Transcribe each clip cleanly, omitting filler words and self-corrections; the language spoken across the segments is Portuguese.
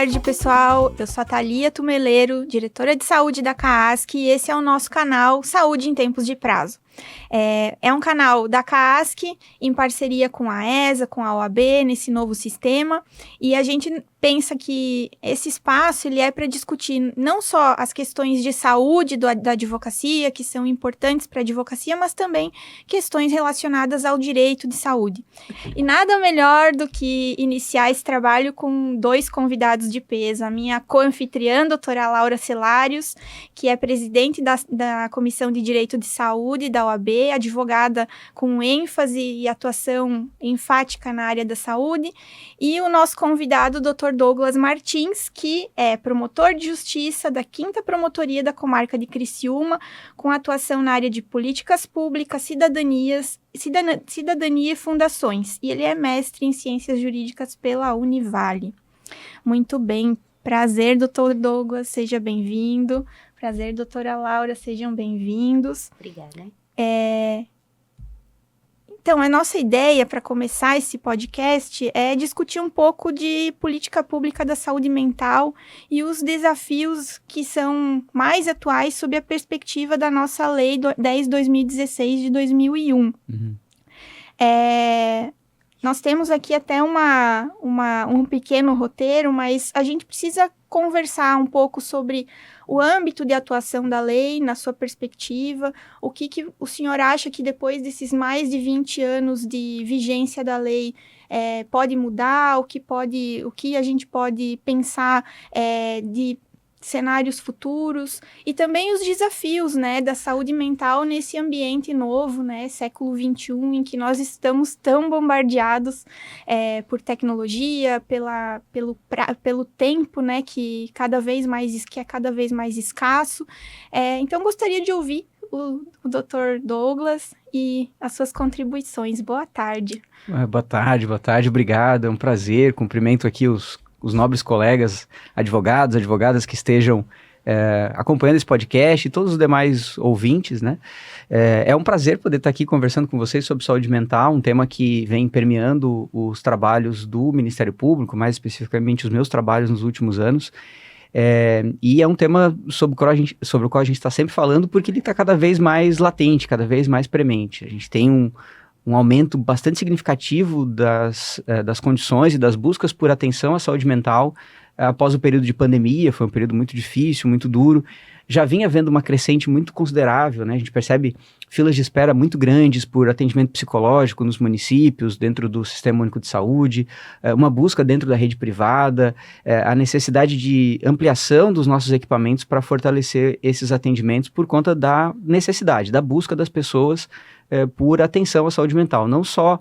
tarde, pessoal. Eu sou a Thalia Tumeleiro, diretora de saúde da CAASC, e esse é o nosso canal Saúde em Tempos de Prazo. É um canal da CAASC, em parceria com a ESA, com a OAB, nesse novo sistema, e a gente pensa que esse espaço ele é para discutir não só as questões de saúde da advocacia, que são importantes para a advocacia, mas também questões relacionadas ao direito de saúde. E nada melhor do que iniciar esse trabalho com dois convidados de peso, a minha co-anfitriã, doutora Laura Celários, que é presidente da Comissão de Direito de Saúde da OAB, advogada com ênfase e atuação enfática na área da saúde, e o nosso convidado, o Dr. Douglas Martins, que é promotor de justiça da 5ª Promotoria da Comarca de Criciúma, com atuação na área de políticas públicas, cidadania e fundações, e ele é mestre em ciências jurídicas pela Univale. Muito bem, prazer, doutor Douglas, seja bem-vindo. Prazer, doutora Laura, sejam bem-vindos. Obrigada. Então, a nossa ideia para começar esse podcast é discutir um pouco de política pública da saúde mental e os desafios que são mais atuais sob a perspectiva da nossa Lei 10/2016 de 2001. Uhum. Nós temos aqui até um pequeno roteiro, mas a gente precisa conversar um pouco sobre o âmbito de atuação da lei, na sua perspectiva, o que o senhor acha que depois desses mais de 20 anos de vigência da lei pode mudar, o que a gente pode pensar de cenários futuros e também os desafios, né, da saúde mental nesse ambiente novo, né, século XXI, em que nós estamos tão bombardeados por tecnologia, pelo tempo, né, que é cada vez mais escasso. Então, gostaria de ouvir o Dr. Douglas e as suas contribuições. Boa tarde. Boa tarde, obrigado, é um prazer, cumprimento aqui os nobres colegas advogados, advogadas que estejam acompanhando esse podcast e todos os demais ouvintes, né? É um prazer poder estar aqui conversando com vocês sobre saúde mental, um tema que vem permeando os trabalhos do Ministério Público, mais especificamente os meus trabalhos nos últimos anos. E é um tema sobre o qual a gente está sempre falando, porque ele está cada vez mais latente, cada vez mais premente. A gente tem um aumento bastante significativo das condições e das buscas por atenção à saúde mental após o período de pandemia. Foi um período muito difícil, muito duro. Já vinha havendo uma crescente muito considerável, né? A gente percebe filas de espera muito grandes por atendimento psicológico nos municípios, dentro do Sistema Único de Saúde, uma busca dentro da rede privada, a necessidade de ampliação dos nossos equipamentos para fortalecer esses atendimentos por conta da necessidade, da busca das pessoas por atenção à saúde mental, não só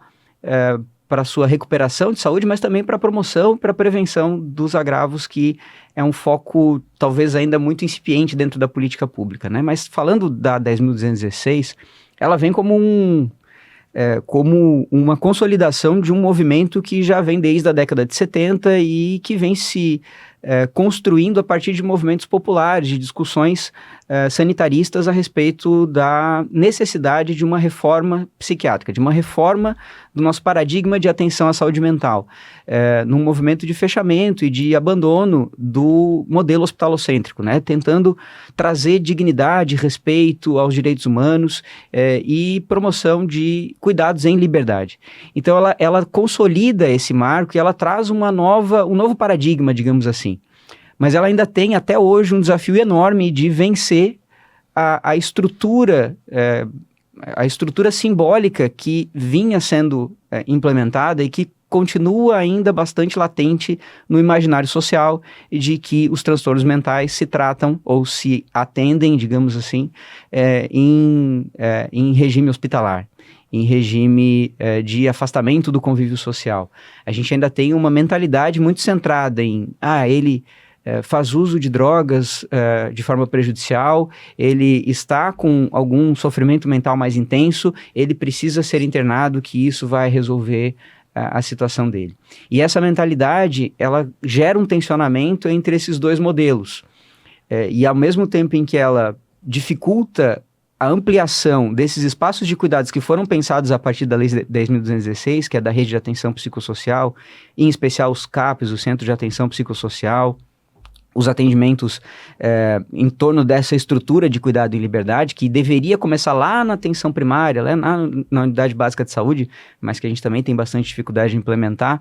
para a sua recuperação de saúde, mas também para a promoção e para a prevenção dos agravos, que é um foco talvez ainda muito incipiente dentro da política pública, né? Mas falando da 10.216, ela vem como uma consolidação de um movimento que já vem desde a década de 70 e que vem se construindo a partir de movimentos populares, de discussões sanitaristas a respeito da necessidade de uma reforma psiquiátrica, de uma reforma do nosso paradigma de atenção à saúde mental, num movimento de fechamento e de abandono do modelo hospitalocêntrico, né? Tentando trazer dignidade, respeito aos direitos humanos e promoção de cuidados em liberdade. Então ela consolida esse marco e ela traz um novo paradigma, digamos assim. Mas ela ainda tem até hoje um desafio enorme de vencer a estrutura simbólica que vinha sendo implementada e que continua ainda bastante latente no imaginário social, de que os transtornos mentais se tratam ou se atendem, digamos assim, em regime hospitalar, em regime de afastamento do convívio social. A gente ainda tem uma mentalidade muito centrada em, ele faz uso de drogas de forma prejudicial, ele está com algum sofrimento mental mais intenso, ele precisa ser internado, que isso vai resolver a situação dele. E essa mentalidade, ela gera um tensionamento entre esses dois modelos. E ao mesmo tempo em que ela dificulta a ampliação desses espaços de cuidados que foram pensados a partir da Lei 10.216, que é da Rede de Atenção Psicossocial, em especial os CAPs, o Centro de Atenção Psicossocial, os atendimentos em torno dessa estrutura de cuidado em liberdade, que deveria começar lá na atenção primária, lá na unidade básica de saúde, mas que a gente também tem bastante dificuldade de implementar,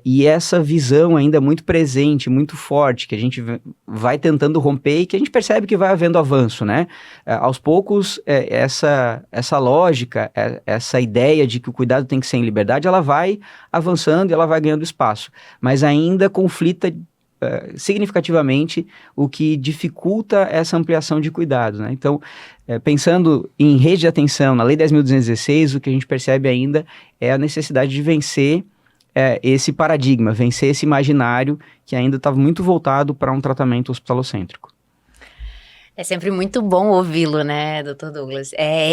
e essa visão ainda muito presente, muito forte, que a gente vai tentando romper e que a gente percebe que vai havendo avanço, né? Aos poucos, essa lógica, essa ideia de que o cuidado tem que ser em liberdade, ela vai avançando e ela vai ganhando espaço, mas ainda conflita significativamente, o que dificulta essa ampliação de cuidados, né? Então, pensando em rede de atenção, na Lei 10.216, o que a gente percebe ainda é a necessidade de vencer esse paradigma, vencer esse imaginário que ainda estava muito voltado para um tratamento hospitalocêntrico. É sempre muito bom ouvi-lo, né, Dr. Douglas?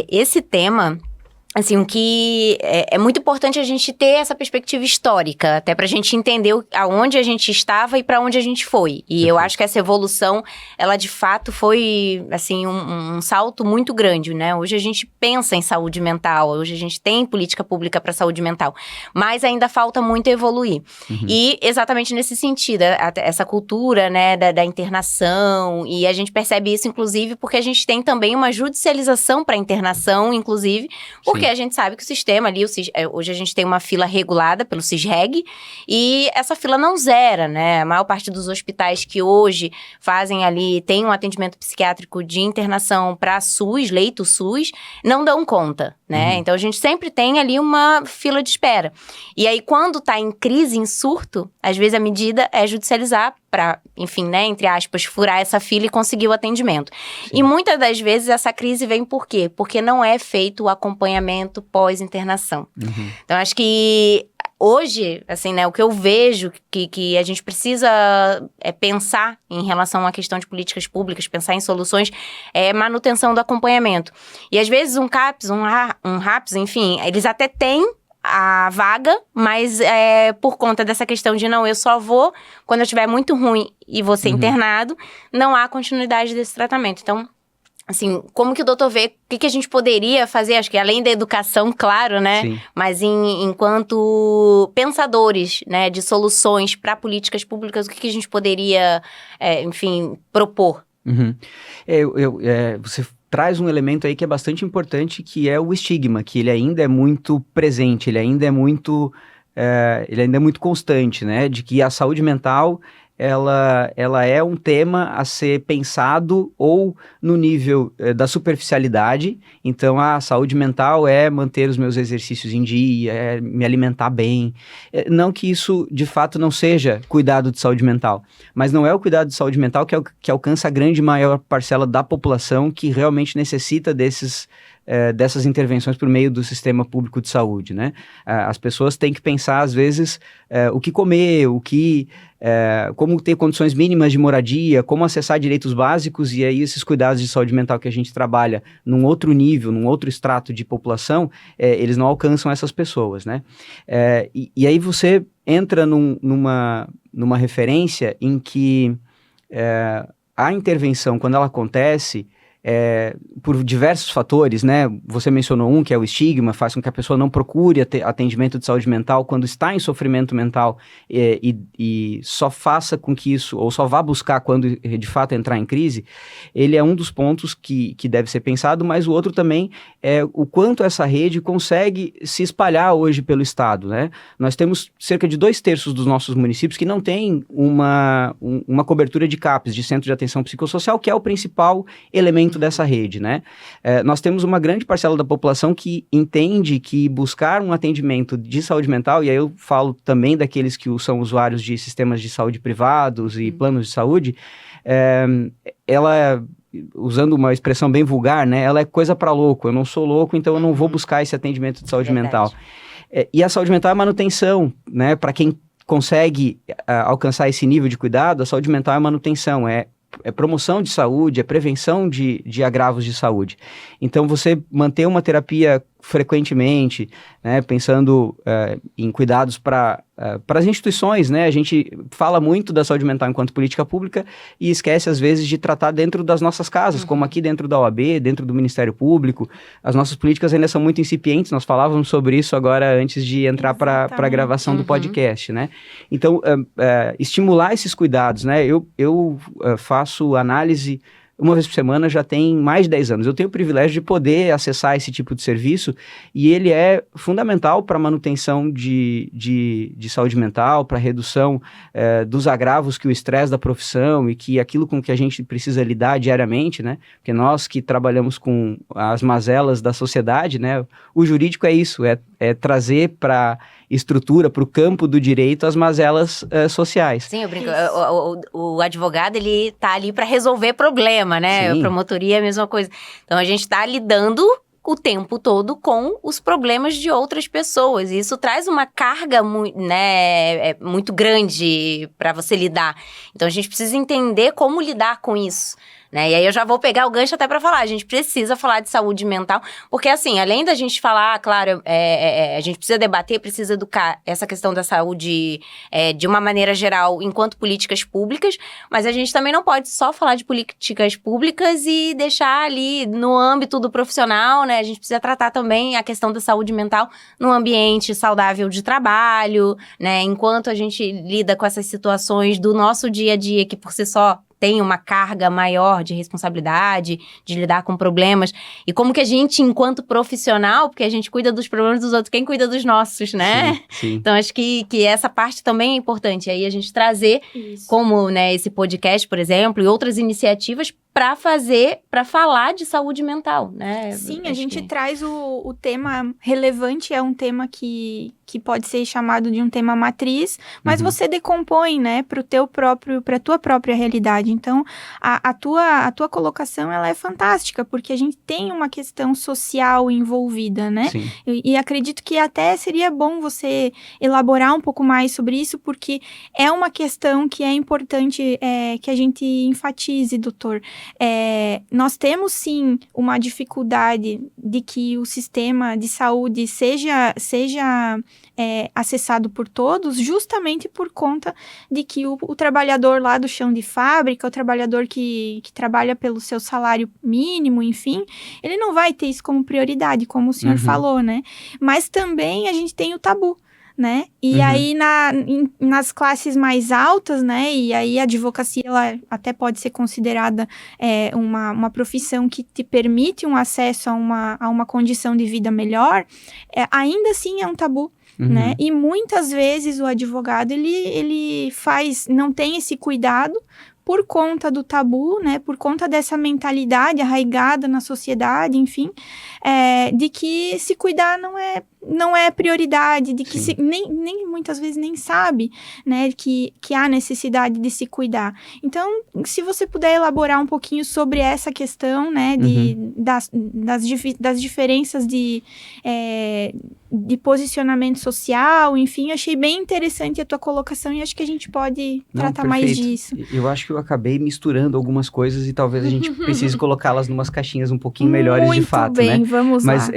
Esse tema... Assim, o que é muito importante a gente ter essa perspectiva histórica, até pra gente entender aonde a gente estava e para onde a gente foi. E eu acho que essa evolução, ela de fato foi, assim, um salto muito grande, né? Hoje a gente pensa em saúde mental, hoje a gente tem política pública para saúde mental, mas ainda falta muito evoluir. E exatamente nesse sentido, essa cultura, né, da internação, e a gente percebe isso, inclusive, porque a gente tem também uma judicialização para internação, inclusive, porque a gente sabe que o sistema ali, hoje a gente tem uma fila regulada pelo CISREG, e essa fila não zera, né? A maior parte dos hospitais que hoje fazem ali, tem um atendimento psiquiátrico de internação para SUS, leito SUS, não dão conta, né? Então a gente sempre tem ali uma fila de espera. E aí, quando tá em crise, em surto, às vezes a medida é judicializar para, enfim, né, entre aspas, furar essa fila e conseguir o atendimento. Sim. E muitas das vezes essa crise vem por quê? Porque não é feito o acompanhamento pós-internação. Então, acho que hoje, assim, né, o que eu vejo que a gente precisa pensar em relação à questão de políticas públicas, pensar em soluções, é manutenção do acompanhamento. E às vezes um CAPS, um RAPS, enfim, eles até têm a vaga, mas por conta dessa questão de eu só vou quando eu estiver muito ruim e vou ser internado, não há continuidade desse tratamento. Então, assim, como que o doutor vê, o que a gente poderia fazer, acho que além da educação, claro, né? Sim. Mas enquanto pensadores, né, de soluções para políticas públicas, o que a gente poderia, enfim, propor? Você traz um elemento aí que é bastante importante, que é o estigma, que ele ainda é muito presente, ele ainda é muito constante, né? De que a saúde mental, ela é um tema a ser pensado ou no nível da superficialidade. Então, a saúde mental é manter os meus exercícios em dia, é me alimentar bem. Não que isso, de fato, não seja cuidado de saúde mental, mas não é o cuidado de saúde mental que alcança a grande maior parcela da população que realmente necessita dessas intervenções por meio do sistema público de saúde, né? As pessoas têm que pensar, às vezes, o que comer, como ter condições mínimas de moradia, como acessar direitos básicos, e aí esses cuidados de saúde mental que a gente trabalha num outro nível, num outro extrato de população, eles não alcançam essas pessoas, né? E aí você entra numa referência em que a intervenção, quando ela acontece, por diversos fatores, né? Você mencionou um, que é o estigma, faz com que a pessoa não procure atendimento de saúde mental quando está em sofrimento mental e só faça com que isso, ou só vá buscar quando de fato entrar em crise. Ele é um dos pontos que deve ser pensado, mas o outro também é o quanto essa rede consegue se espalhar hoje pelo estado, né? Nós temos cerca de 2/3 dos nossos municípios que não tem uma cobertura de CAPs, de Centro de Atenção Psicossocial, que é o principal elemento dessa rede, né? Nós temos uma grande parcela da população que entende que buscar um atendimento de saúde mental, e aí eu falo também daqueles que são usuários de sistemas de saúde privados e planos de saúde, ela, usando uma expressão bem vulgar, né? Ela é coisa para louco, eu não sou louco, então eu não vou buscar esse atendimento de saúde mental. E a saúde mental é manutenção, né? Para quem consegue alcançar esse nível de cuidado, a saúde mental é manutenção, é promoção de saúde, é prevenção de agravos de saúde. Então, você manter uma terapia frequentemente, né, pensando em cuidados para as instituições, né? A gente fala muito da saúde mental enquanto política pública e esquece, às vezes, de tratar dentro das nossas casas, como aqui dentro da OAB, dentro do Ministério Público. As nossas políticas ainda são muito incipientes, nós falávamos sobre isso agora antes de entrar para a gravação do podcast, né? Então, estimular esses cuidados, né? Eu faço análise uma vez por semana já tem mais de 10 anos. Eu tenho o privilégio de poder acessar esse tipo de serviço e ele é fundamental para a manutenção de saúde mental, para a redução dos agravos que o estresse da profissão e que aquilo com que a gente precisa lidar diariamente, né? Porque nós que trabalhamos com as mazelas da sociedade, né? O jurídico é isso, é trazer para estrutura, para o campo do direito, as mazelas sociais. Sim, eu brinco. O advogado, ele tá ali para resolver problema, né? Sim. A promotoria é a mesma coisa. Então, a gente tá lidando o tempo todo com os problemas de outras pessoas. E isso traz uma carga muito grande para você lidar. Então, a gente precisa entender como lidar com isso. Né? E aí eu já vou pegar o gancho até para falar, a gente precisa falar de saúde mental, porque assim, além da gente falar, claro, a gente precisa debater, precisa educar essa questão da saúde de uma maneira geral, enquanto políticas públicas, mas a gente também não pode só falar de políticas públicas e deixar ali no âmbito do profissional, né? A gente precisa tratar também a questão da saúde mental no ambiente saudável de trabalho, né? Enquanto a gente lida com essas situações do nosso dia a dia, que por si só tem uma carga maior de responsabilidade, de lidar com problemas. E como que a gente, enquanto profissional, porque a gente cuida dos problemas dos outros, quem cuida dos nossos, né? Sim, sim. Então, acho que essa parte também é importante. Aí a gente trazer, como, né, esse podcast, por exemplo, e outras iniciativas para falar de saúde mental, né? Sim, a gente traz o tema relevante, é um tema que pode ser chamado de um tema matriz, mas você decompõe, né, para a tua própria realidade. Então, a tua colocação, ela é fantástica, porque a gente tem uma questão social envolvida, né? Sim. E acredito que até seria bom você elaborar um pouco mais sobre isso, porque é uma questão que é importante que a gente enfatize, doutor. Nós temos, sim, uma dificuldade de que o sistema de saúde seja acessado por todos, justamente por conta de que o trabalhador lá do chão de fábrica, o trabalhador que trabalha pelo seu salário mínimo, enfim, ele não vai ter isso como prioridade, como o senhor falou, né? Mas também a gente tem o tabu, né? E aí, nas classes mais altas, né? E aí a advocacia, ela até pode ser considerada uma profissão que te permite um acesso a uma condição de vida melhor, ainda assim é um tabu. Né? E muitas vezes o advogado, ele não tem esse cuidado por conta do tabu, né? Por conta dessa mentalidade arraigada na sociedade, enfim, de que se cuidar não é prioridade, de que nem muitas vezes nem sabe, né, que há necessidade de se cuidar. Então, se você puder elaborar um pouquinho sobre essa questão, né, das diferenças de posicionamento social, enfim, achei bem interessante a tua colocação e acho que a gente pode tratar mais disso. Eu acho que eu acabei misturando algumas coisas e talvez a gente precise colocá-las em umas caixinhas um pouquinho melhores de fato, bem, né? Vamos Mas lá.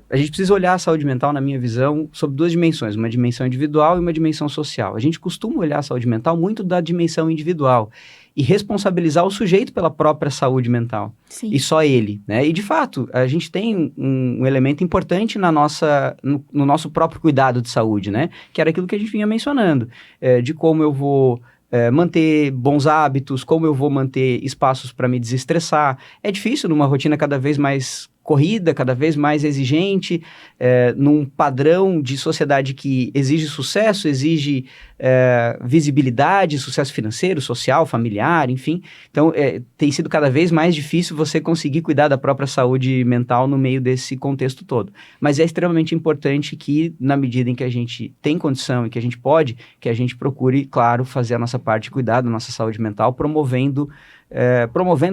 A gente precisa olhar a saúde mental, na minha visão, sob duas dimensões, uma dimensão individual e uma dimensão social. A gente costuma olhar a saúde mental muito da dimensão individual e responsabilizar o sujeito pela própria saúde mental. Sim. E só ele, né? E, de fato, a gente tem um elemento importante no nosso próprio cuidado de saúde, né? Que era aquilo que a gente vinha mencionando, de como eu vou manter bons hábitos, como eu vou manter espaços para me desestressar. É difícil numa rotina cada vez mais corrida, cada vez mais exigente, num padrão de sociedade que exige sucesso, exige visibilidade, sucesso financeiro, social, familiar, enfim. Então, tem sido cada vez mais difícil você conseguir cuidar da própria saúde mental no meio desse contexto todo. Mas é extremamente importante que, na medida em que a gente tem condição e que a gente pode, que a gente procure, claro, fazer a nossa parte de cuidar da nossa saúde mental, promovendo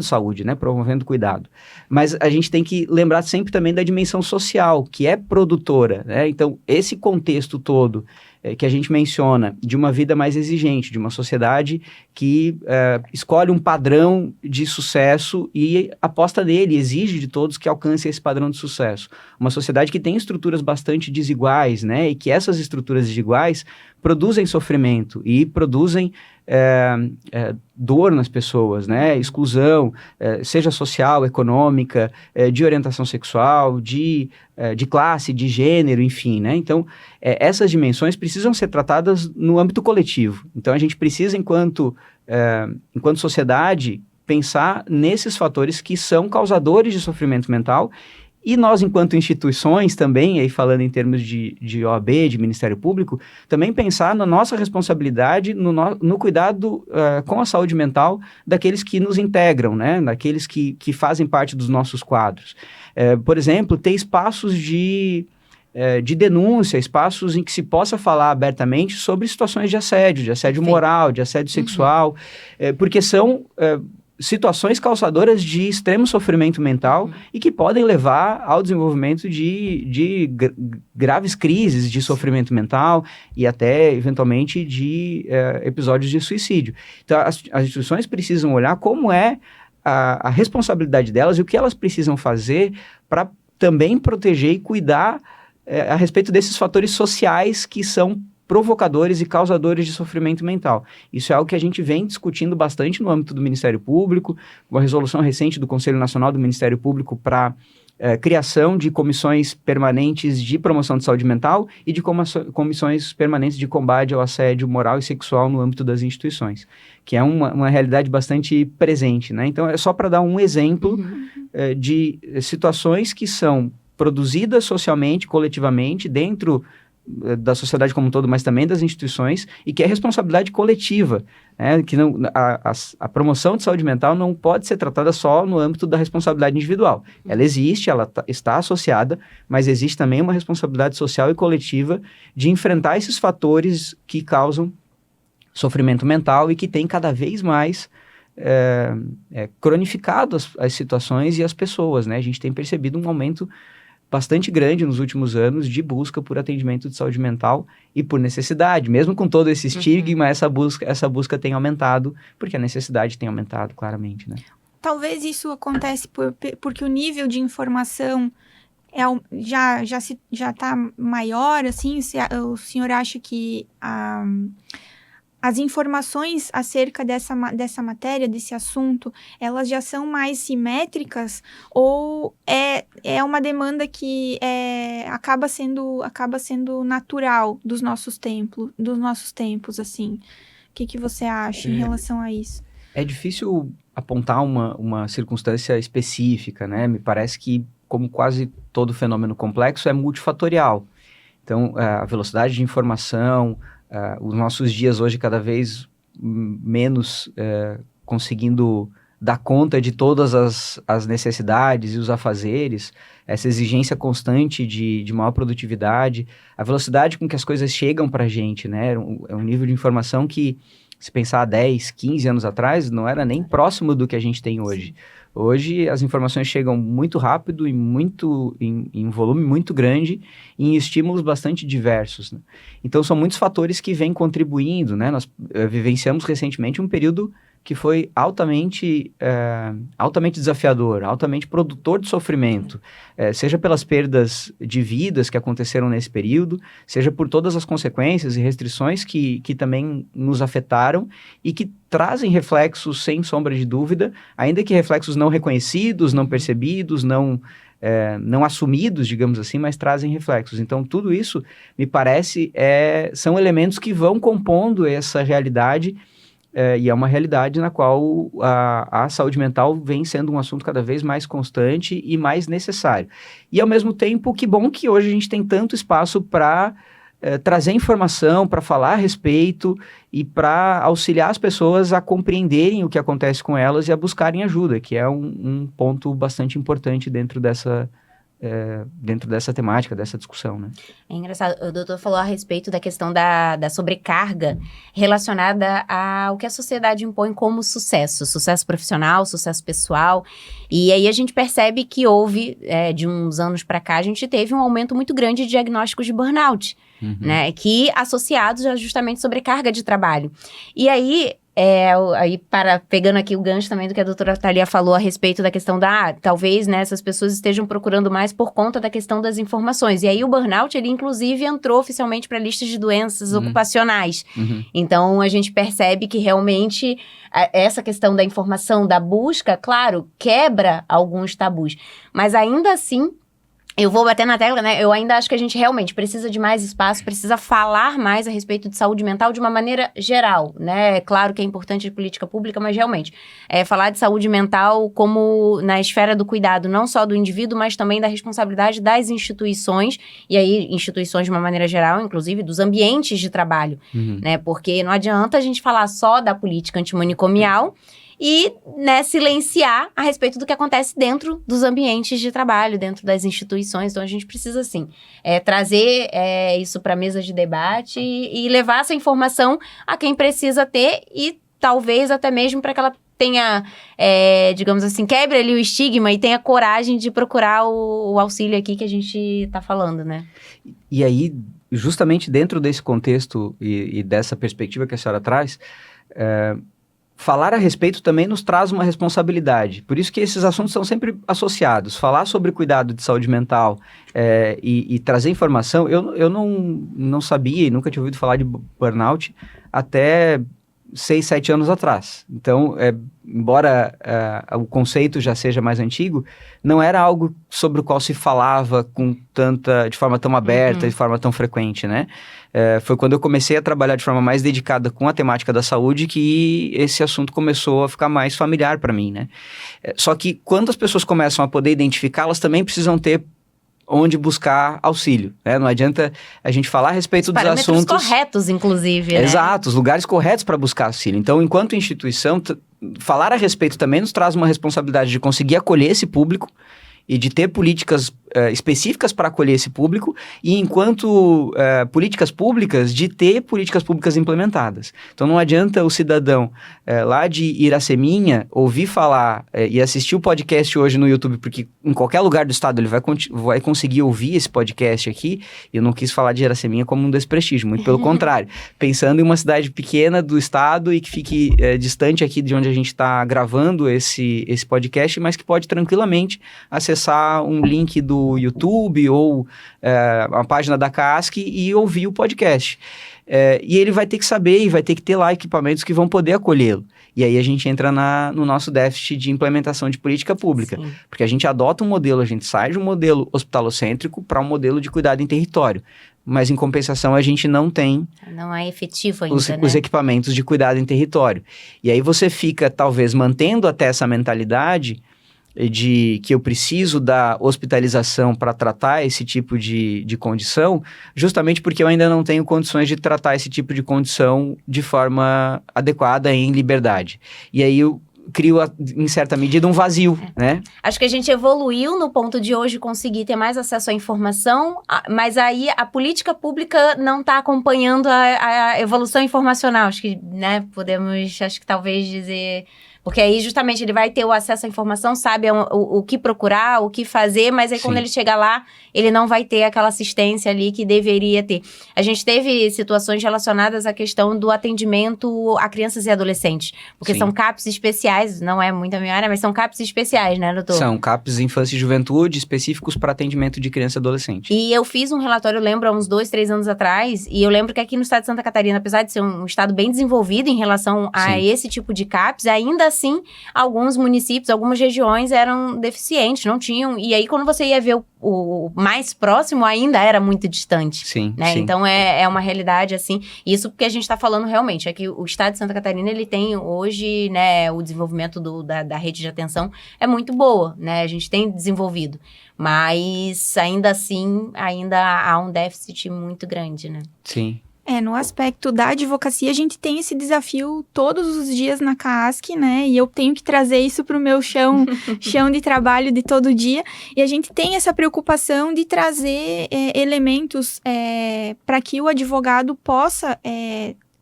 saúde, né? Promovendo cuidado. Mas a gente tem que lembrar sempre também da dimensão social, que é produtora, né? Então, esse contexto todo que a gente menciona, de uma vida mais exigente, de uma sociedade que escolhe um padrão de sucesso e aposta nele, exige de todos que alcancem esse padrão de sucesso. Uma sociedade que tem estruturas bastante desiguais, né? E que essas estruturas desiguais produzem sofrimento e produzem dor nas pessoas, né? Exclusão, seja social, econômica, de orientação sexual, de classe, de gênero, enfim, né? Então, essas dimensões precisam ser tratadas no âmbito coletivo. Então, a gente precisa, enquanto sociedade, pensar nesses fatores que são causadores de sofrimento mental. E nós, enquanto instituições também, aí falando em termos de OAB, de Ministério Público, também pensar na nossa responsabilidade, no cuidado com a saúde mental daqueles que nos integram, né? Daqueles que fazem parte dos nossos quadros. Por exemplo, ter espaços de denúncia, espaços em que se possa falar abertamente sobre situações de assédio moral, de assédio sexual, porque são situações causadoras de extremo sofrimento mental e que podem levar ao desenvolvimento de graves crises de sofrimento mental e até, eventualmente, de episódios de suicídio. Então, as instituições precisam olhar como é a responsabilidade delas e o que elas precisam fazer para também proteger e cuidar a respeito desses fatores sociais que são provocadores e causadores de sofrimento mental. Isso é algo que a gente vem discutindo bastante no âmbito do Ministério Público, uma resolução recente do Conselho Nacional do Ministério Público para criação de comissões permanentes de promoção de saúde mental e de comissões permanentes de combate ao assédio moral e sexual no âmbito das instituições, que é uma realidade bastante presente, né? Então, é só para dar um exemplo de situações que são produzidas socialmente, coletivamente, dentro da sociedade como um todo, mas também das instituições, e que é responsabilidade coletiva, né? Que a promoção de saúde mental não pode ser tratada só no âmbito da responsabilidade individual. Ela existe, ela está associada, mas existe também uma responsabilidade social e coletiva de enfrentar esses fatores que causam sofrimento mental e que tem cada vez mais cronificado as situações e as pessoas, né? A gente tem percebido um aumento bastante grande nos últimos anos de busca por atendimento de saúde mental e por necessidade. Mesmo com todo esse estigma, essa busca tem aumentado, porque a necessidade tem aumentado claramente, né? Talvez isso acontece porque o nível de informação já está maior, assim, o senhor acha que as informações acerca dessa matéria, desse assunto, elas já são mais simétricas ou é uma demanda que acaba sendo natural dos nossos tempos, assim? O que você acha em relação a isso? É difícil apontar uma circunstância específica, né? Me parece que, como quase todo fenômeno complexo, é multifatorial. Então, a velocidade de informação, os nossos dias hoje cada vez menos conseguindo dar conta de todas as necessidades e os afazeres, essa exigência constante de maior produtividade, a velocidade com que as coisas chegam para a gente, né? É um nível de informação que, se pensar há 10, 15 anos atrás, não era nem próximo do que a gente tem hoje. Hoje, as informações chegam muito rápido e em volume muito grande e em estímulos bastante diversos, né? Então, são muitos fatores que vêm contribuindo, né? Nós vivenciamos recentemente um período que foi altamente desafiador, altamente produtor de sofrimento, seja pelas perdas de vidas que aconteceram nesse período, seja por todas as consequências e restrições que também nos afetaram e que trazem reflexos, sem sombra de dúvida, ainda que reflexos não reconhecidos, não percebidos, não assumidos, digamos assim, mas trazem reflexos. Então, tudo isso, me parece, são elementos que vão compondo essa realidade. E é uma realidade na qual a saúde mental vem sendo um assunto cada vez mais constante e mais necessário. E, ao mesmo tempo, que bom que hoje a gente tem tanto espaço para trazer informação, para falar a respeito e para auxiliar as pessoas a compreenderem o que acontece com elas e a buscarem ajuda, que é um ponto bastante importante dentro dessa dentro dessa temática, dessa discussão, né? É engraçado, o doutor falou a respeito da questão da sobrecarga relacionada ao que a sociedade impõe como sucesso profissional, sucesso pessoal, e aí a gente percebe que houve, de uns anos para cá, a gente teve um aumento muito grande de diagnósticos de burnout, né, que associados a justamente sobrecarga de trabalho. E aí, pegando aqui o gancho também do que a doutora Thalia falou a respeito da questão talvez, né, essas pessoas estejam procurando mais por conta da questão das informações. E aí o burnout, ele inclusive entrou oficialmente para a lista de doenças ocupacionais. Então, a gente percebe que realmente essa questão da informação, da busca, claro, quebra alguns tabus. Mas ainda assim, eu vou bater na tecla, né? Eu ainda acho que a gente realmente precisa de mais espaço, precisa falar mais a respeito de saúde mental de uma maneira geral, né? É claro que é importante de política pública, mas realmente, falar de saúde mental como na esfera do cuidado, não só do indivíduo, mas também da responsabilidade das instituições, e aí instituições de uma maneira geral, inclusive dos ambientes de trabalho, né? Porque não adianta a gente falar só da política antimanicomial e, né, silenciar a respeito do que acontece dentro dos ambientes de trabalho, dentro das instituições. Então, a gente precisa, assim, trazer isso para a mesa de debate e levar essa informação a quem precisa ter e talvez até mesmo para que ela tenha, digamos assim, quebre ali o estigma e tenha coragem de procurar o auxílio aqui que a gente está falando, né? E aí, justamente dentro desse contexto e dessa perspectiva que a senhora traz, falar a respeito também nos traz uma responsabilidade. Por isso que esses assuntos são sempre associados. Falar sobre cuidado de saúde mental e trazer informação. Eu não sabia e nunca tinha ouvido falar de burnout até 6, 7 anos atrás. Então, embora o conceito já seja mais antigo, não era algo sobre o qual se falava de forma tão aberta, de forma tão frequente, né? Foi quando eu comecei a trabalhar de forma mais dedicada com a temática da saúde que esse assunto começou a ficar mais familiar para mim, né? Só que quando as pessoas começam a poder identificar, elas também precisam ter onde buscar auxílio, né? Não adianta a gente falar a respeito dos assuntos... corretos, inclusive, né? Exato, os lugares corretos para buscar auxílio. Então, enquanto instituição, falar a respeito também nos traz uma responsabilidade de conseguir acolher esse público e de ter políticas específicas para acolher esse público e, enquanto políticas públicas, de ter políticas públicas implementadas. Então, não adianta o cidadão lá de Iraceminha ouvir falar e assistir o podcast hoje no YouTube, porque em qualquer lugar do estado ele vai conseguir ouvir esse podcast aqui. Eu não quis falar de Iraceminha como um desprestígio, muito pelo contrário. Pensando em uma cidade pequena do estado e que fique distante aqui de onde a gente está gravando esse podcast, mas que pode tranquilamente acessar um link do YouTube ou a página da CASC e ouvir o podcast. E ele vai ter que saber e vai ter que ter lá equipamentos que vão poder acolhê-lo. E aí a gente entra no nosso déficit de implementação de política pública. Sim. Porque a gente adota um modelo, a gente sai de um modelo hospitalocêntrico para um modelo de cuidado em território. Mas, em compensação, a gente não tem... Não é efetivo ainda, os equipamentos de cuidado em território. E aí você fica, talvez, mantendo até essa mentalidade de que eu preciso da hospitalização para tratar esse tipo de condição, justamente porque eu ainda não tenho condições de tratar esse tipo de condição de forma adequada em liberdade. E aí eu crio, em certa medida, um vazio, né? Acho que a gente evoluiu no ponto de hoje conseguir ter mais acesso à informação, mas aí a política pública não está acompanhando a evolução informacional. Acho que, né, acho que talvez dizer... Porque aí, justamente, ele vai ter o acesso à informação, sabe o que procurar, o que fazer, mas aí quando ele chegar lá, ele não vai ter aquela assistência ali que deveria ter. A gente teve situações relacionadas à questão do atendimento a crianças e adolescentes. Porque são CAPs especiais, não é muito a minha área, mas são CAPs especiais, né, doutor? São CAPs infância e juventude específicos para atendimento de criança e adolescente. E eu fiz um relatório, eu lembro, há uns 2, 3 anos atrás, e eu lembro que aqui no estado de Santa Catarina, apesar de ser um estado bem desenvolvido em relação a esse tipo de CAPs, ainda assim, alguns municípios, algumas regiões eram deficientes, não tinham. E aí, quando você ia ver o mais próximo, ainda era muito distante. Sim, né? sim. Então, é uma realidade, assim. Isso porque a gente está falando realmente, é que o estado de Santa Catarina, ele tem hoje, né, o desenvolvimento da rede de atenção é muito boa, né? A gente tem desenvolvido. Mas, ainda assim, ainda há um déficit muito grande, né? Sim. No aspecto da advocacia, a gente tem esse desafio todos os dias na CASC, né? E eu tenho que trazer isso para o meu chão de trabalho de todo dia. E a gente tem essa preocupação de trazer elementos para que o advogado possa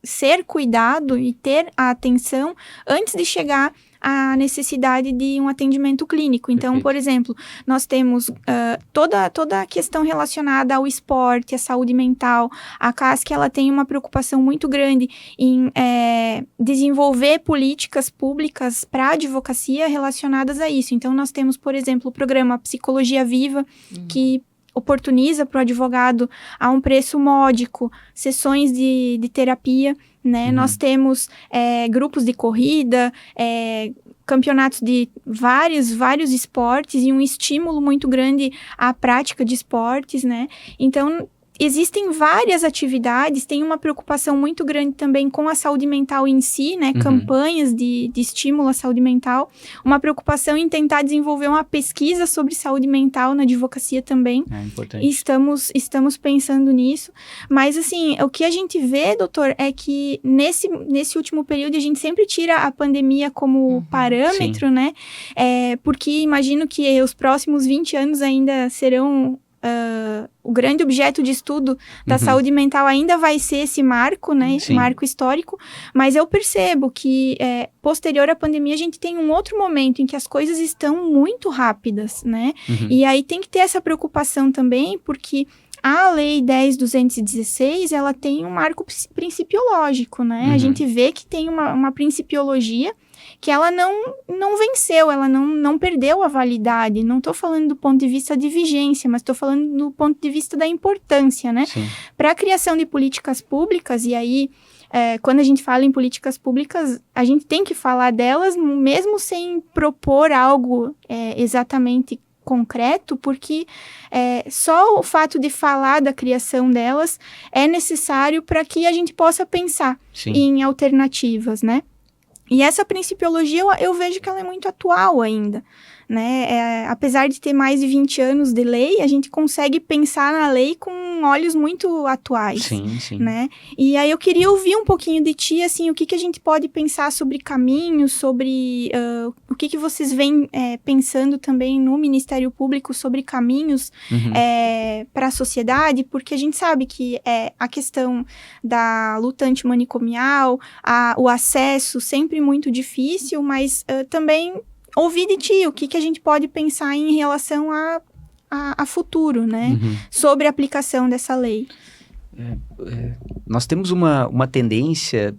ser cuidado e ter a atenção antes de chegar à necessidade de um atendimento clínico. Então, Perfeito. por exemplo, nós temos toda a questão relacionada ao esporte, à saúde mental. A CASC, ela tem uma preocupação muito grande em desenvolver políticas públicas para a advocacia relacionadas a isso. Então, nós temos, por exemplo, o programa Psicologia Viva, que oportuniza para o advogado a um preço módico, sessões de terapia, né? Nós temos grupos de corrida, campeonatos de vários esportes e um estímulo muito grande à prática de esportes, né? Então, existem várias atividades, tem uma preocupação muito grande também com a saúde mental em si, né? Campanhas de estímulo à saúde mental, uma preocupação em tentar desenvolver uma pesquisa sobre saúde mental na advocacia também. É importante. E estamos pensando nisso. Mas, assim, o que a gente vê, doutor, é que nesse último período a gente sempre tira a pandemia como parâmetro, né? Porque imagino que os próximos 20 anos ainda serão... o grande objeto de estudo da saúde mental ainda vai ser esse marco, né? Esse marco histórico. Mas eu percebo que, posterior à pandemia, a gente tem um outro momento em que as coisas estão muito rápidas, né? E aí tem que ter essa preocupação também, porque a Lei 10.216, ela tem um marco principiológico, né? A gente vê que tem uma principiologia que ela não venceu, ela não perdeu a validade. Não estou falando do ponto de vista de vigência, mas estou falando do ponto de vista da importância, né? Para a criação de políticas públicas, e aí, quando a gente fala em políticas públicas, a gente tem que falar delas, mesmo sem propor algo exatamente concreto, porque só o fato de falar da criação delas é necessário para que a gente possa pensar em alternativas, né? E essa principiologia, eu vejo que ela é muito atual ainda, né? Apesar de ter mais de 20 anos de lei, a gente consegue pensar na lei com olhos muito atuais, né? E aí eu queria ouvir um pouquinho de ti, assim, o que a gente pode pensar sobre caminhos, sobre o que vocês vêm pensando também no Ministério Público sobre caminhos para a sociedade, porque a gente sabe que a questão da luta antimanicomial, o acesso sempre muito difícil, mas também ouvir de ti o que a gente pode pensar em relação a futuro, né? Sobre a aplicação dessa lei. Nós temos uma tendência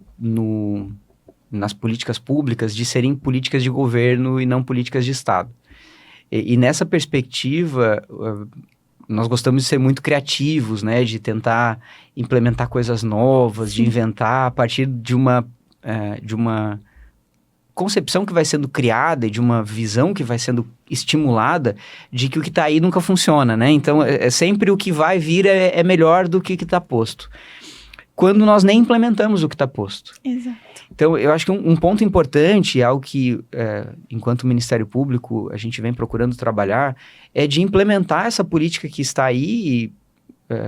nas políticas públicas de serem políticas de governo e não políticas de Estado. E nessa perspectiva, nós gostamos de ser muito criativos, né? De tentar implementar coisas novas, de inventar a partir de uma concepção que vai sendo criada e de uma visão que vai sendo estimulada de que o que está aí nunca funciona, né? Então, sempre o que vai vir é melhor do que está posto. Quando nós nem implementamos o que está posto. Exato. Então, eu acho que um ponto importante, algo que, enquanto Ministério Público, a gente vem procurando trabalhar, é de implementar essa política que está aí,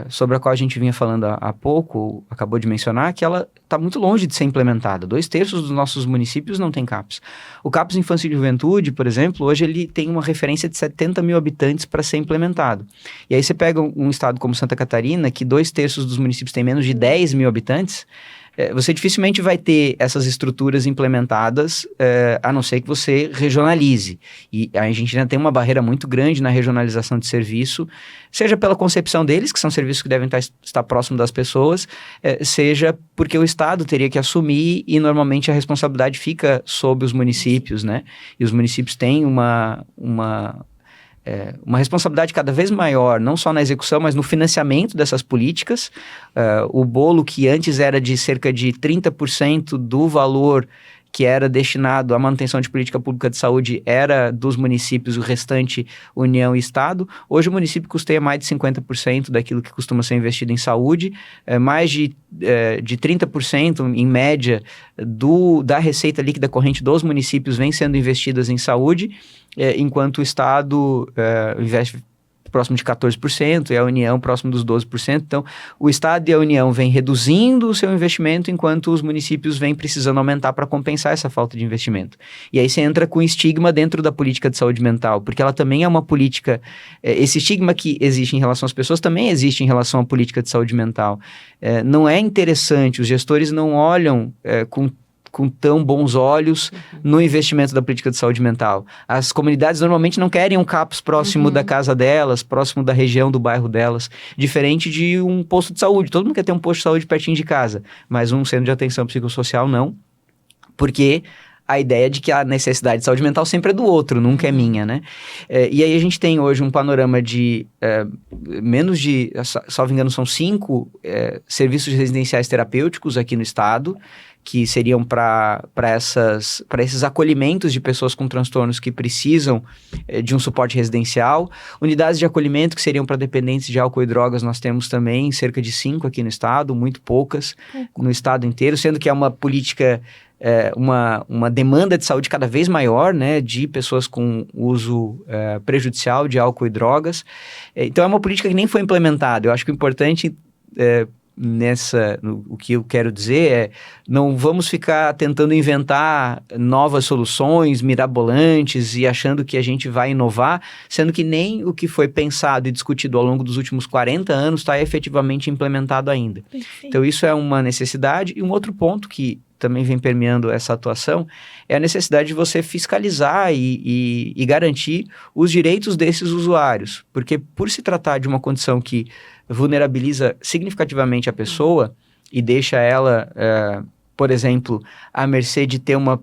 sobre a qual a gente vinha falando há pouco, acabou de mencionar, que ela está muito longe de ser implementada. 2/3 dos nossos municípios não tem CAPS. O CAPS Infância e Juventude, por exemplo, hoje ele tem uma referência de 70 mil habitantes para ser implementado. E aí você pega um estado como Santa Catarina, que 2/3 dos municípios tem menos de 10 mil habitantes, você dificilmente vai ter essas estruturas implementadas, a não ser que você regionalize. E a gente ainda tem uma barreira muito grande na regionalização de serviço, seja pela concepção deles, que são serviços que devem estar próximos das pessoas, seja porque o Estado teria que assumir e normalmente a responsabilidade fica sob os municípios, né? E os municípios têm uma responsabilidade cada vez maior, não só na execução, mas no financiamento dessas políticas. O bolo que antes era de cerca de 30% do valor que era destinado à manutenção de política pública de saúde era dos municípios, o restante União e Estado. Hoje o município custeia mais de 50% daquilo que costuma ser investido em saúde, mais de 30% em média da receita líquida corrente dos municípios vem sendo investidas em saúde, enquanto o Estado investe próximo de 14% e a União próximo dos 12%. Então, o Estado e a União vêm reduzindo o seu investimento enquanto os municípios vêm precisando aumentar para compensar essa falta de investimento. E aí você entra com estigma dentro da política de saúde mental, porque ela também é uma política... esse estigma que existe em relação às pessoas também existe em relação à política de saúde mental. Não é interessante, os gestores não olham com tão bons olhos no investimento da política de saúde mental. As comunidades normalmente não querem um CAPS próximo da casa delas, próximo da região do bairro delas, diferente de um posto de saúde. Todo mundo quer ter um posto de saúde pertinho de casa, mas um centro de atenção psicossocial não, porque a ideia de que a necessidade de saúde mental sempre é do outro, nunca é minha, né? E aí a gente tem hoje um panorama de menos de, salvo engano, são 5 serviços residenciais terapêuticos aqui no estado, que seriam para esses acolhimentos de pessoas com transtornos que precisam de um suporte residencial. Unidades de acolhimento que seriam para dependentes de álcool e drogas, nós temos também cerca de 5 aqui no estado, muito poucas no estado inteiro, sendo que é uma política, uma demanda de saúde cada vez maior, né, de pessoas com uso prejudicial de álcool e drogas. Então é uma política que nem foi implementada. Eu acho que o importante o que eu quero dizer não vamos ficar tentando inventar novas soluções mirabolantes e achando que a gente vai inovar, sendo que nem o que foi pensado e discutido ao longo dos últimos 40 anos está efetivamente implementado ainda. Perfeito. Então isso é uma necessidade. E um outro ponto que também vem permeando essa atuação é a necessidade de você fiscalizar e garantir os direitos desses usuários, porque por se tratar de uma condição que vulnerabiliza significativamente a pessoa e deixa ela, por exemplo, à mercê de ter uma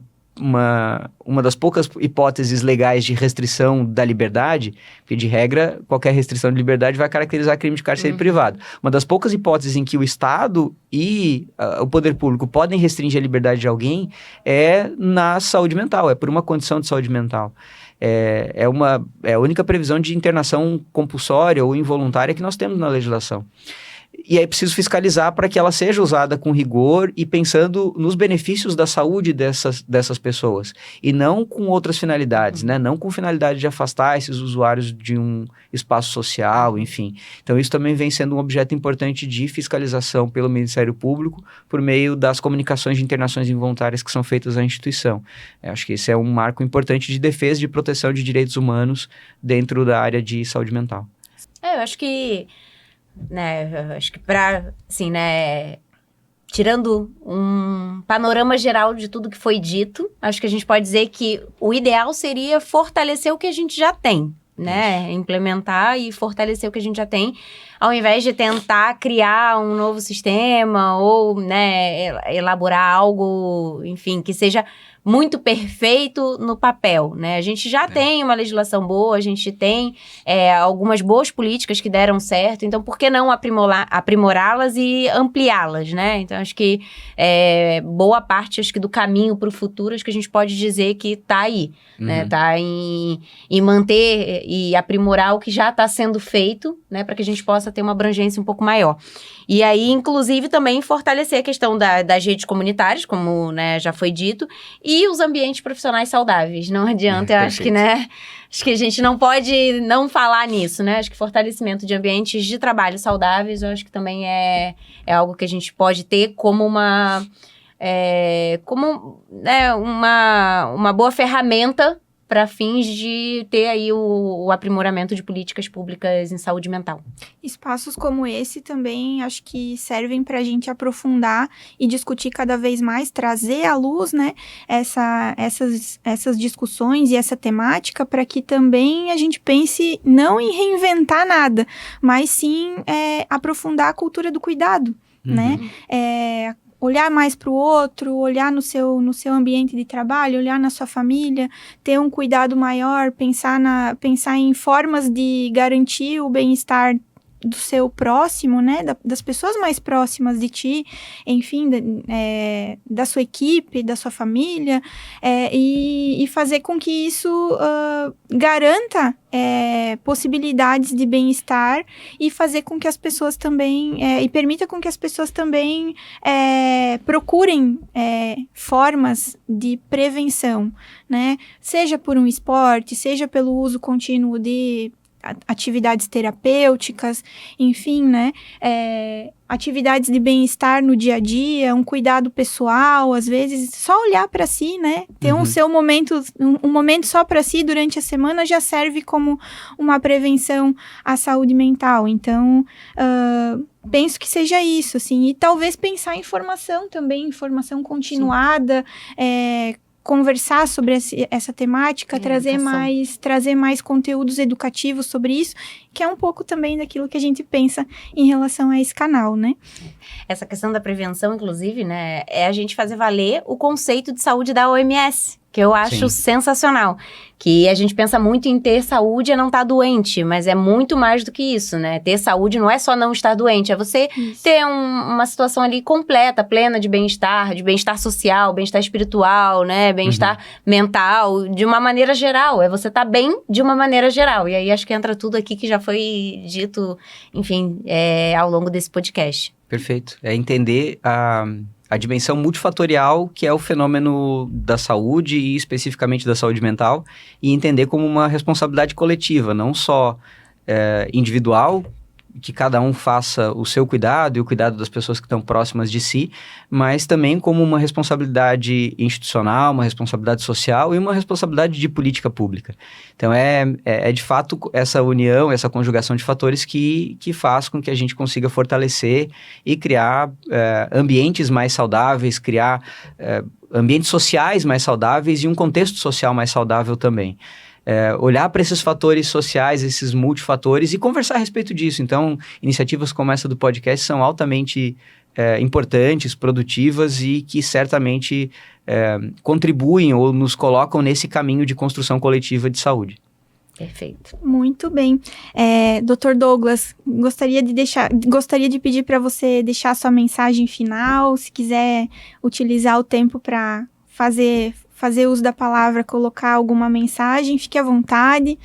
das poucas hipóteses legais de restrição da liberdade, porque de regra, qualquer restrição de liberdade vai caracterizar crime de cárcere privado. Uma das poucas hipóteses em que o Estado e o poder público podem restringir a liberdade de alguém é na saúde mental, é por uma condição de saúde mental. É a única previsão de internação compulsória ou involuntária que nós temos na legislação. E aí é preciso fiscalizar para que ela seja usada com rigor e pensando nos benefícios da saúde dessas pessoas. E não com outras finalidades, né? Não com finalidade de afastar esses usuários de um espaço social, enfim. Então isso também vem sendo um objeto importante de fiscalização pelo Ministério Público por meio das comunicações de internações involuntárias que são feitas à instituição. Acho que esse é um marco importante de defesa e de proteção de direitos humanos dentro da área de saúde mental. Eu acho que para, assim, né, tirando um panorama geral de tudo que foi dito, acho que a gente pode dizer que o ideal seria fortalecer o que a gente já tem, né, implementar e fortalecer o que a gente já tem, ao invés de tentar criar um novo sistema ou, né, elaborar algo, enfim, que seja muito perfeito no papel, né? A gente já tem uma legislação boa, a gente tem algumas boas políticas que deram certo, então por que não aprimorá-las e ampliá-las, né? Então acho que boa parte do caminho para o futuro, acho que a gente pode dizer que está aí, né? Está em manter e aprimorar o que já está sendo feito, né? Para que a gente possa ter uma abrangência um pouco maior. E aí, inclusive, também fortalecer a questão das redes comunitárias, como, né, já foi dito, e os ambientes profissionais saudáveis. Não adianta, eu acho que, né, acho que a gente não pode não falar nisso, né? Acho que fortalecimento de ambientes de trabalho saudáveis, eu acho que também é algo que a gente pode ter como uma boa ferramenta para fins de ter aí o aprimoramento de políticas públicas em saúde mental. Espaços como esse também acho que servem para a gente aprofundar e discutir cada vez mais, trazer à luz, né, essas discussões e essa temática para que também a gente pense não em reinventar nada, mas sim aprofundar a cultura do cuidado, né? Olhar mais para o outro, olhar no seu ambiente de trabalho, olhar na sua família, ter um cuidado maior, pensar em formas de garantir o bem-estar do seu próximo, né, das pessoas mais próximas de ti, enfim, da sua equipe, da sua família, e fazer com que isso garanta possibilidades de bem-estar e fazer com que as pessoas também, e permita com que as pessoas também procurem formas de prevenção, né, seja por um esporte, seja pelo uso contínuo de atividades terapêuticas, enfim, né? Atividades de bem-estar no dia a dia, um cuidado pessoal, às vezes, só olhar para si, né? Ter um seu momento, um momento só para si durante a semana já serve como uma prevenção à saúde mental. Então, penso que seja isso, assim. E talvez pensar em formação também, informação continuada, conversar sobre essa temática, trazer mais conteúdos educativos sobre isso, que é um pouco também daquilo que a gente pensa em relação a esse canal, né? Essa questão da prevenção, inclusive, né, é a gente fazer valer o conceito de saúde da OMS, que eu acho sensacional. Que a gente pensa muito em ter saúde e não estar doente, mas é muito mais do que isso, né? Ter saúde não é só não estar doente, é você ter uma situação ali completa, plena de bem-estar social, bem-estar espiritual, né? Bem-estar mental, de uma maneira geral. É você estar bem de uma maneira geral. E aí acho que entra tudo aqui que já foi dito, enfim, ao longo desse podcast. Perfeito. É entender a dimensão multifatorial que é o fenômeno da saúde e especificamente da saúde mental e entender como uma responsabilidade coletiva, não só individual, que cada um faça o seu cuidado e o cuidado das pessoas que estão próximas de si, mas também como uma responsabilidade institucional, uma responsabilidade social e uma responsabilidade de política pública. Então, é de fato essa união, essa conjugação de fatores que faz com que a gente consiga fortalecer e criar ambientes mais saudáveis, criar ambientes sociais mais saudáveis e um contexto social mais saudável também. Olhar para esses fatores sociais, esses multifatores e conversar a respeito disso. Então, iniciativas como essa do podcast são altamente importantes, produtivas e que certamente contribuem ou nos colocam nesse caminho de construção coletiva de saúde. Perfeito. Muito bem. Dr. Douglas, gostaria de pedir para você deixar sua mensagem final, se quiser utilizar o tempo para fazer uso da palavra, colocar alguma mensagem, fique à vontade.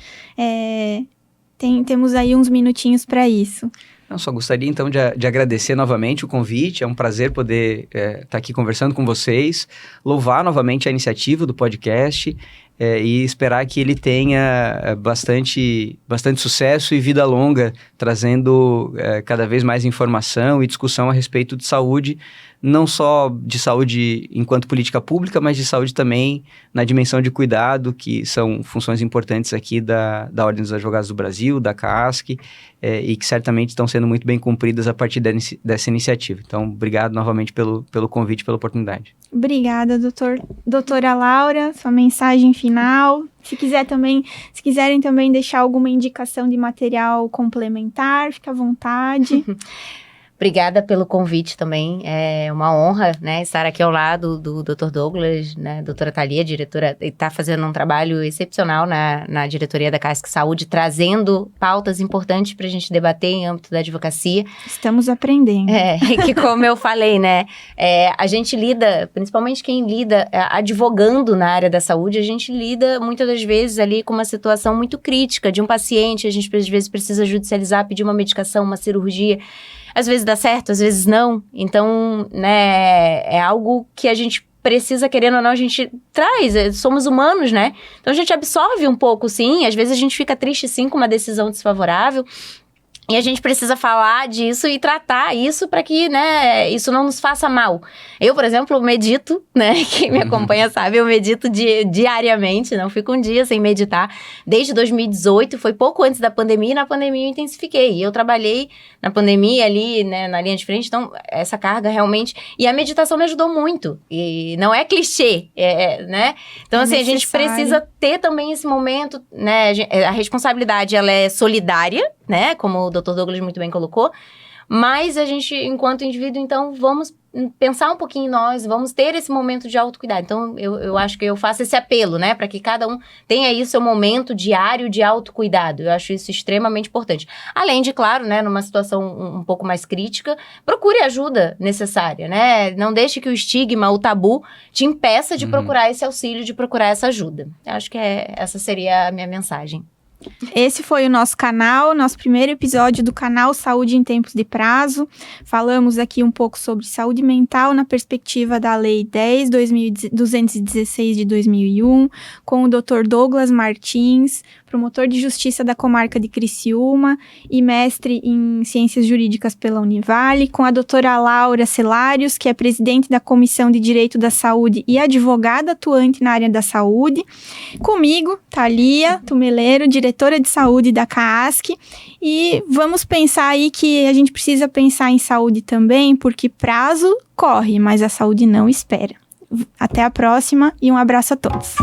Temos aí uns minutinhos para isso. Eu só gostaria, então, de agradecer novamente o convite. É um prazer poder estar aqui conversando com vocês, louvar novamente a iniciativa do podcast e esperar que ele tenha bastante sucesso e vida longa, trazendo cada vez mais informação e discussão a respeito de saúde, não só de saúde enquanto política pública, mas de saúde também na dimensão de cuidado, que são funções importantes aqui da Ordem dos Advogados do Brasil, da CAASC, e que certamente estão sendo muito bem cumpridas a partir dessa iniciativa. Então, obrigado novamente pelo convite, pela oportunidade. Obrigada, doutora Laura, sua mensagem final. Se quiserem também deixar alguma indicação de material complementar, fique à vontade. Obrigada pelo convite também, é uma honra, né, estar aqui ao lado do Dr. Douglas, né, doutora Thalia, diretora, está fazendo um trabalho excepcional na diretoria da CAASC Saúde, trazendo pautas importantes para a gente debater em âmbito da advocacia. Estamos aprendendo. Que como eu falei, né, a gente lida, principalmente quem lida advogando na área da saúde, a gente lida muitas das vezes ali com uma situação muito crítica de um paciente, a gente às vezes precisa judicializar, pedir uma medicação, uma cirurgia. Às vezes dá certo, às vezes não. Então, né, é algo que a gente precisa, querendo ou não, a gente traz. Somos humanos, né? Então, a gente absorve um pouco, sim. Às vezes a gente fica triste, sim, com uma decisão desfavorável. E a gente precisa falar disso e tratar isso para que, né, isso não nos faça mal. Eu, por exemplo, medito, né, quem me acompanha sabe, eu medito diariamente, não fico um dia sem meditar. Desde 2018, foi pouco antes da pandemia, e na pandemia eu intensifiquei. E eu trabalhei na pandemia ali, né, na linha de frente, então essa carga realmente... E a meditação me ajudou muito. E não é clichê, né? Então, assim, a gente precisa ter também esse momento, né, a responsabilidade, ela é solidária, né, como o Dr. Douglas muito bem colocou, mas a gente, enquanto indivíduo, então, vamos pensar um pouquinho em nós, vamos ter esse momento de autocuidado. Então, eu acho que eu faço esse apelo, né, para que cada um tenha aí seu momento diário de autocuidado. Eu acho isso extremamente importante. Além de, claro, né, numa situação um pouco mais crítica, procure ajuda necessária, né, não deixe que o estigma, o tabu, te impeça de procurar esse auxílio, de procurar essa ajuda. Eu acho que essa seria a minha mensagem. Esse foi o nosso canal, nosso primeiro episódio do canal Saúde em Tempos de Prazo. Falamos aqui um pouco sobre saúde mental na perspectiva da Lei 10.216 de 2001, com o Dr. Douglas Martins, promotor de justiça da comarca de Criciúma e mestre em ciências jurídicas pela Univale, com a doutora Laura Celários, que é presidente da Comissão de Direito da Saúde e advogada atuante na área da saúde, comigo, Thalia Tumeleiro, diretora de saúde da CAASC, e vamos pensar aí que a gente precisa pensar em saúde também, porque prazo corre, mas a saúde não espera. Até a próxima e um abraço a todos.